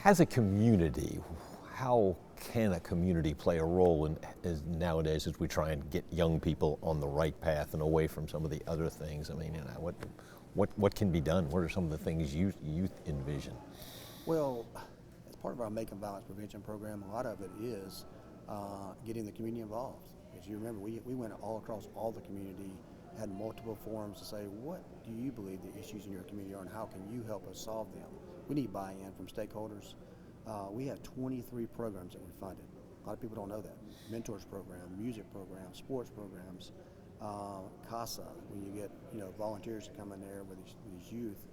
As a community, how can a community play a role in nowadays as we try and get young people on the right path and away from some of the other things? I mean, what can be done? What are some of the things you envision? Well, as part of our Macon Violence Prevention program, a lot of it is getting the community involved. As you remember, we went all across all the community, had multiple forums to say, what do you believe the issues in your community are and how can you help us solve them? We need buy-in from stakeholders. We have 23 programs that we funded. A lot of people don't know that. Mentors program, music programs, sports programs, CASA, when you get volunteers to come in there with these youth.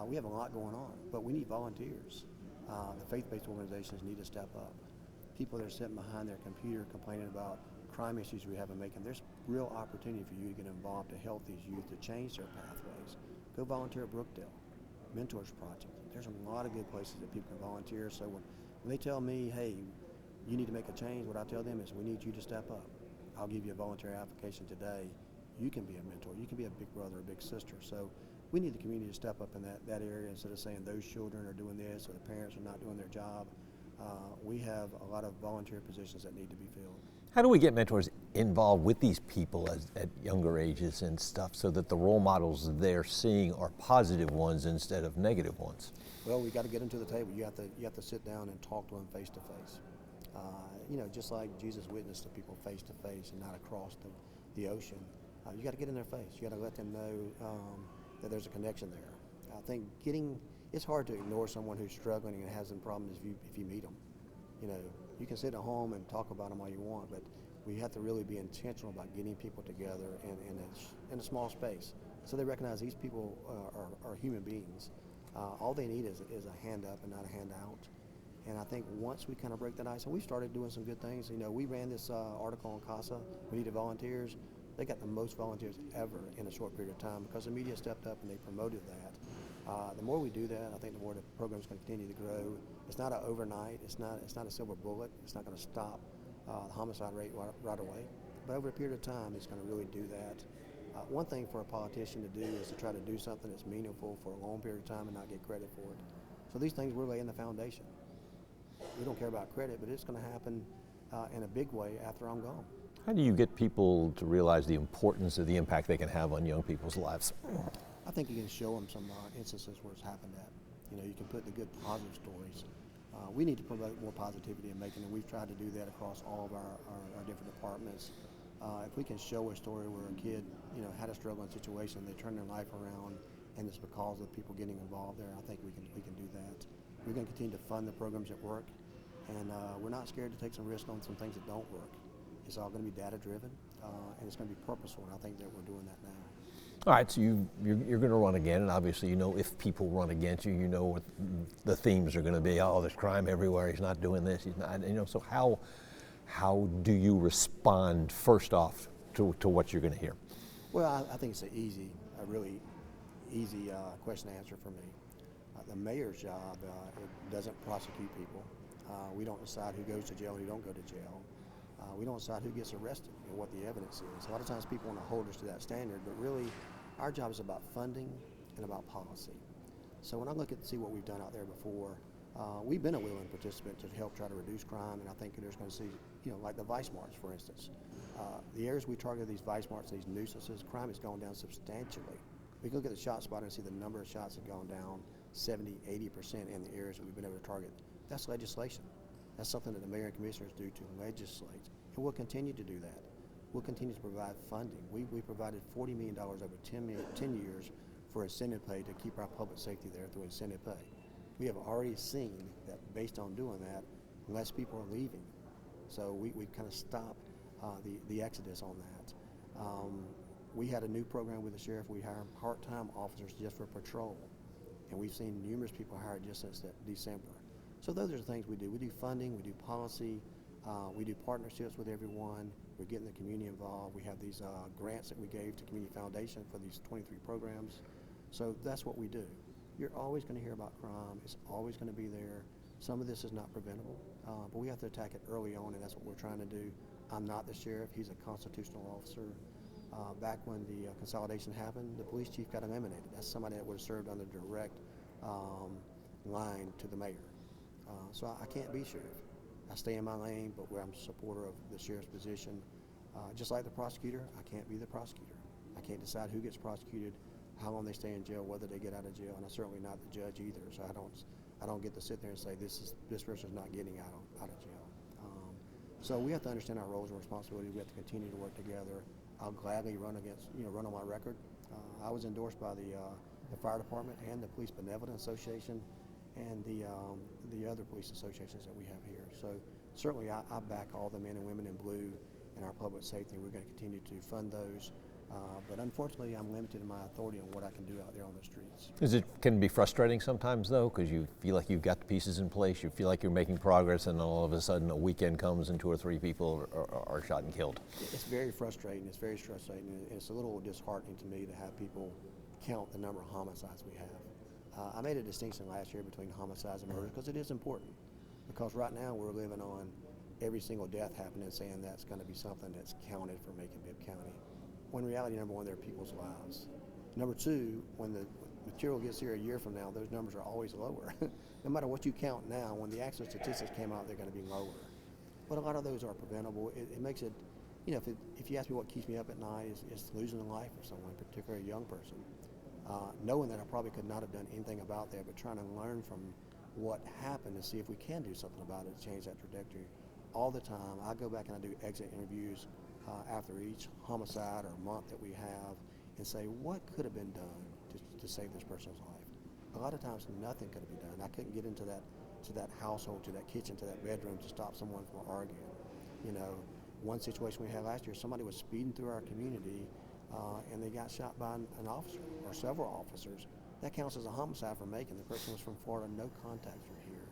We have a lot going on, but we need volunteers. The faith-based organizations need to step up. People that are sitting behind their computer complaining about crime issues we have in Macon, there's real opportunity for you to get involved to help these youth to change their pathways. Go volunteer at Brookdale, Mentors Project. There's a lot of good places that people can volunteer. So when they tell me, hey, you need to make a change, what I tell them is we need you to step up. I'll give you a volunteer application today. You can be a mentor. You can be a big brother or big sister. So we need the community to step up in that area instead of saying those children are doing this or the parents are not doing their job. We have a lot of volunteer positions that need to be filled. How do we get mentors involved with these people at younger ages and stuff so that the role models they're seeing are positive ones instead of negative ones? Well, we got to get them to the table. You have to sit down and talk to them face to face. Just like Jesus witnessed to people face to face and not across the ocean. You got to get in their face. You got to let them know that there's a connection there. I think it's hard to ignore someone who's struggling and has some problems if you meet them. You can sit at home and talk about them all you want, but we have to really be intentional about getting people together in a small space so they recognize these people are human beings. All they need is a hand up and not a hand out. And I think once we kind of break that ice, and we started doing some good things. We ran this article on CASA. We needed volunteers. They got the most volunteers ever in a short period of time because the media stepped up and they promoted that. The more we do that, I think the more the program's going to continue to grow. It's not an overnight. It's not a silver bullet. It's not going to stop the homicide rate right away. But over a period of time, it's going to really do that. One thing for a politician to do is to try to do something that's meaningful for a long period of time and not get credit for it. So these things, we're laying the foundation. We don't care about credit, but it's going to happen in a big way after I'm gone. How do you get people to realize the importance of the impact they can have on young people's lives? I think you can show them some instances where it's happened at. You can put the good positive stories. We need to promote more positivity in Macon, and we've tried to do that across all of our different departments. If we can show a story where a kid, had a struggling situation, they turned their life around, and it's because of people getting involved there, I think we can do that. We're going to continue to fund the programs that work, and we're not scared to take some risk on some things that don't work. It's all going to be data-driven, and it's going to be purposeful, and I think that we're doing that now. All right, so you're going to run again, and obviously if people run against you, what the themes are going to be. Oh, there's crime everywhere. He's not doing this. He's not. So how do you respond first off to what you're going to hear? Well, I think it's a really easy question to answer for me. The mayor's job it doesn't prosecute people. We don't decide who goes to jail and who don't go to jail. We don't decide who gets arrested or what the evidence is. A lot of times people want to hold us to that standard, but really our job is about funding and about policy. So when I look at see what we've done out there before, we've been a willing participant to help try to reduce crime, and I think there's going to see, like the Vice March, for instance. The areas we target these Vice Marches, these nuisances, crime has gone down substantially. We can look at the shot spot and see the number of shots have gone down 70, 80% in the areas that we've been able to target. That's legislation. That's something that the mayor and commissioners do to legislate, and we'll continue to do that. We'll continue to provide funding. We provided $40 million over 10 years for incentive pay to keep our public safety there through incentive pay. We have already seen that based on doing that, less people are leaving. So we kind of stopped the exodus on that. We had a new program with the sheriff. We hire part-time officers just for patrol, and we've seen numerous people hired just since that December. So those are the things we do. We do funding, we do policy, we do partnerships with everyone. We're getting the community involved. We have these grants that we gave to Community Foundation for these 23 programs. So that's what we do. You're always going to hear about crime. It's always going to be there. Some of this is not preventable, but we have to attack it early on, and that's what we're trying to do. I'm not the sheriff. He's a constitutional officer. Back when the consolidation happened, the police chief got eliminated. That's somebody that would have served under direct line to the mayor. So I can't be sheriff. I stay in my lane, but where I'm a supporter of the sheriff's position, just like the prosecutor, I can't be the prosecutor. I can't decide who gets prosecuted, how long they stay in jail, whether they get out of jail, and I'm certainly not the judge either. So I don't get to sit there and say this person's not getting out of jail. So we have to understand our roles and responsibilities. We have to continue to work together. I'll gladly run on my record. I was endorsed by the fire department and the Police Benevolent Association and the other police associations that we have here. So certainly I back all the men and women in blue in our public safety. We're going to continue to fund those. But unfortunately, I'm limited in my authority on what I can do out there on the streets. Can it be frustrating sometimes, though, because you feel like you've got the pieces in place, you feel like you're making progress, and then all of a sudden a weekend comes and 2 or 3 people are shot and killed? It's very frustrating. It's very frustrating. And it's a little disheartening to me to have people count the number of homicides we have. I made a distinction last year between homicides and murders because it is important. Because right now we're living on every single death happening and saying that's going to be something that's counted for Macon Bibb County. When in reality, number one, they're people's lives. Number two, when the material gets here a year from now, those numbers are always lower. No matter what you count now, when the actual statistics came out, they're going to be lower. But a lot of those are preventable. It makes it, if you ask me what keeps me up at night is losing the life of someone, particularly a young person. Knowing that I probably could not have done anything about that, but trying to learn from what happened to see if we can do something about it to change that trajectory. All the time, I go back and I do exit interviews after each homicide or month that we have and say, what could have been done to save this person's life? A lot of times nothing could have been done. I couldn't get into that household, to that kitchen, to that bedroom to stop someone from arguing. One situation we had last year, somebody was speeding through our community and they got shot by an officer or several officers. That counts as a homicide for Macon. The person was from Florida, no contacts were here.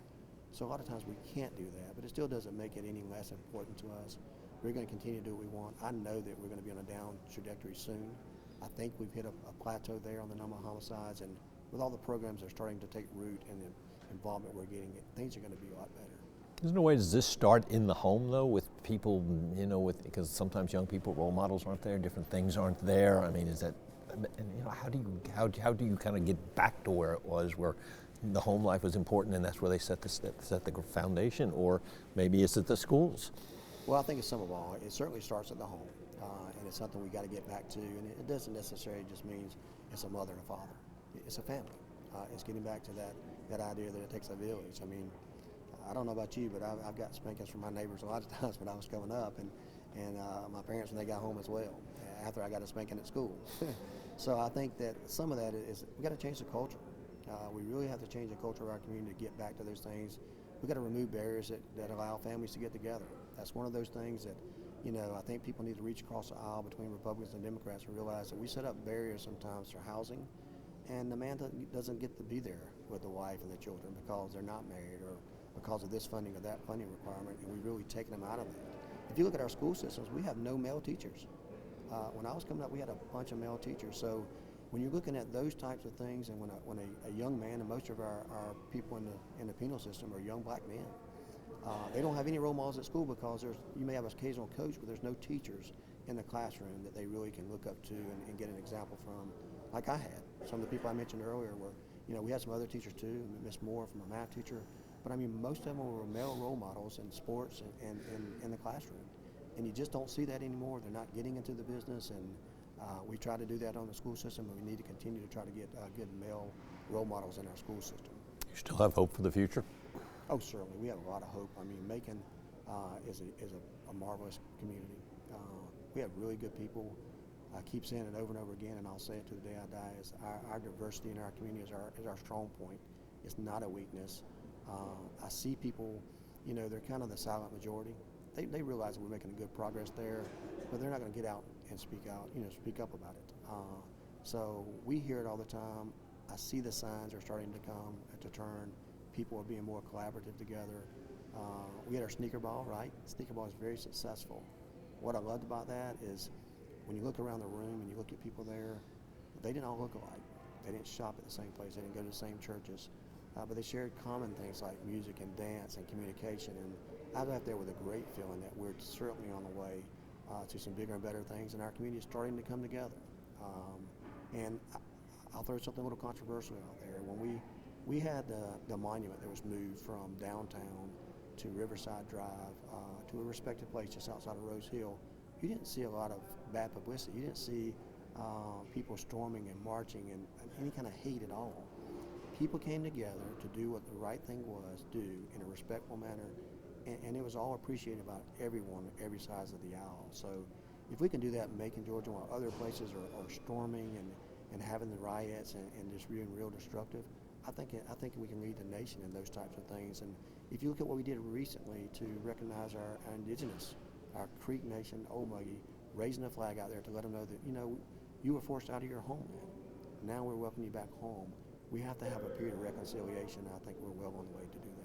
So a lot of times we can't do that, but it still doesn't make it any less important to us. We're going to continue to do what we want. I know that we're going to be on a down trajectory soon. I think we've hit a plateau there on the number of homicides, and with all the programs that are starting to take root and the involvement we're getting, things are going to be a lot better. Isn't there a way, does this start in the home, though, with people, because sometimes young people, role models aren't there, different things aren't there? I mean, is that, how do you kind of get back to where it was, where the home life was important and that's where they set the foundation, or maybe it's at the schools? Well, I think it's some of all. It certainly starts at the home, and it's something we got to get back to. And it doesn't necessarily just mean it's a mother and a father. It's a family. It's getting back to that idea that it takes a village. I mean, I don't know about you, but I've got spankings from my neighbors a lot of times when I was coming up, and my parents when they got home as well, after I got a spanking at school. So I think that some of that is we got to change the culture. We really have to change the culture of our community to get back to those things. We've got to remove barriers that allow families to get together. That's one of those things that, I think people need to reach across the aisle between Republicans and Democrats and realize that we set up barriers sometimes for housing, and the man doesn't get to be there with the wife and the children because they're not married or because of this funding or that funding requirement, and we've really taken them out of that. If you look at our school systems, we have no male teachers. When I was coming up, we had a bunch of male teachers. So when you're looking at those types of things, and when a young man, and most of our people in the penal system are young black men, they don't have any role models at school because you may have an occasional coach, but there's no teachers in the classroom that they really can look up to and get an example from, like I had. Some of the people I mentioned earlier were, we had some other teachers too, Miss Moore from a math teacher, but I mean, most of them were male role models in sports and in the classroom. And you just don't see that anymore. They're not getting into the business, and we try to do that on the school system, and we need to continue to try to get good male role models in our school system. You still have hope for the future? Oh, certainly. We have a lot of hope. I mean, Macon is a marvelous community. We have really good people. I keep saying it over and over again, and I'll say it to the day I die, is our diversity in our community is our strong point. It's not a weakness. I see people, they're kind of the silent majority. They realize that we're making good progress there, but they're not going to get out and speak up about it. So we hear it all the time. I see the signs are starting to come to turn. People are being more collaborative together. We had our sneaker ball, right? Sneaker ball is very successful. What I loved about that is when you look around the room and you look at people there, they didn't all look alike. They didn't shop at the same place. They didn't go to the same churches. But they shared common things like music and dance and communication. And I left there with a great feeling that we're certainly on the way to some bigger and better things, and our community is starting to come together. And I'll throw something a little controversial out there. When We had the monument that was moved from downtown to Riverside Drive to a respected place just outside of Rose Hill. You didn't see a lot of bad publicity. You didn't see people storming and marching and any kind of hate at all. People came together to do what the right thing was, do in a respectful manner, and it was all appreciated by everyone, every size of the aisle. So if we can do that in Macon, Georgia, while other places are storming and having the riots and just being real destructive, I think we can lead the nation in those types of things. And if you look at what we did recently to recognize our indigenous, our Creek Nation, Old Muggy, raising a flag out there to let them know that, you know, you were forced out of your homeland. Now we're welcoming you back home. We have to have a period of reconciliation. I think we're well on the way to do that.